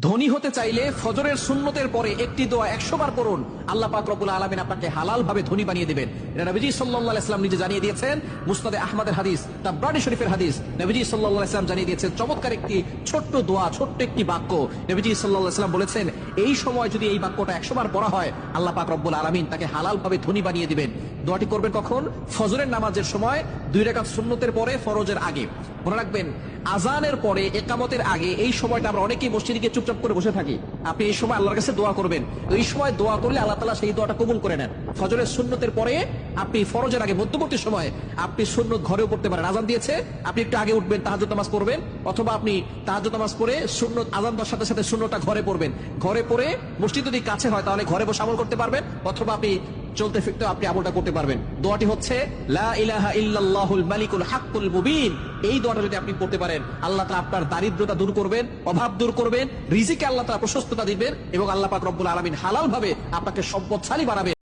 ধনী হতে চাইলে ফজরের সুন্নতের পরে একটি দোয়া 100 বার পড়ুন, আল্লাহ পাক রব্বুল আলামিন আপনাকে হালাল ভাবে ধনী বানিয়ে দিবেন। এটা নবীজি সাল্লাল্লাহু আলাইহি ওয়াসাল্লাম নিজে জানিয়ে দিয়েছেন। মুসনাদে আহমদের হাদিস, তাবরানী শরীফের হাদিস, নবীজি সাল্লাল্লাহু আলাইহি ওয়াসাল্লাম জানিয়ে দিয়েছেন চমৎকার একটি ছোট্ট দোয়া, ছোট্ট একটি বাক্য। নবীজি সাল্লাল্লাহু আলাইহি ওয়াসাল্লাম বলেছেন, এই সময় যদি এই বাক্যটা 100 বার পড়া হয়, আল্লাহ পাক রব্বুল আলামিন তাকে হালাল ভাবে ধনী বানিয়ে দিবেন। দোয়াটি করবেন কখন? ফজরের নামাজের সময়, 2 রাকাত সুন্নতের পরে, ফরজের আগে। মনে রাখবেন, আজানের পরে, ইকামতের আগে, এই সময়টা আমরা অনেকেই মসজিদে গিয়ে চুপচাপ করে বসে থাকি। আপনি এই সময় আল্লাহর কাছে দোয়া করবেন। এই সময় দোয়া করলে আল্লাহ তাআলা সেই দোয়াটা কবুল করে নেন। ফজরের সুন্নতের পরে, আপনি ফরজের আগে মধ্যবর্তী সময়ে আপনি সুন্নত ঘরেও পড়তে পারেন। আজান দিয়েছে, আপনি একটু আগে উঠবেন, তাহাজ্জুদ নামাজ পড়বেন, অথবা আপনি তাহাজ্জুদ নামাজ পড়ে সুন্নত আজান দেওয়ার সাথে সাথে সুন্নতটা ঘরে পড়বেন। ঘরে পড়ে মসজিদ যদি কাছে হয় তাহলে ঘরে বসে আমল করতে পারবেন, অথবা আপনি চলতে ফিরতে আপনি আমলটা করতে পারবেন। দোয়াটি হচ্ছে লা ইলাহা ইল্লাল্লাহুল মালিকুল হাক্কুল মুবিন। এই দোয়াটা যদি আপনি পড়তে পারেন, আল্লাহ তাআলা আপনার দারিদ্রতা দূর করবেন, অভাব দূর করবেন, রিজিকে আল্লাহ তাআলা প্রশস্ততা দিবেন, এবং আল্লাহ পাক রব্বুল আলামিন হালাল ভাবে আপনাকে সম্পদশালী বানাবেন।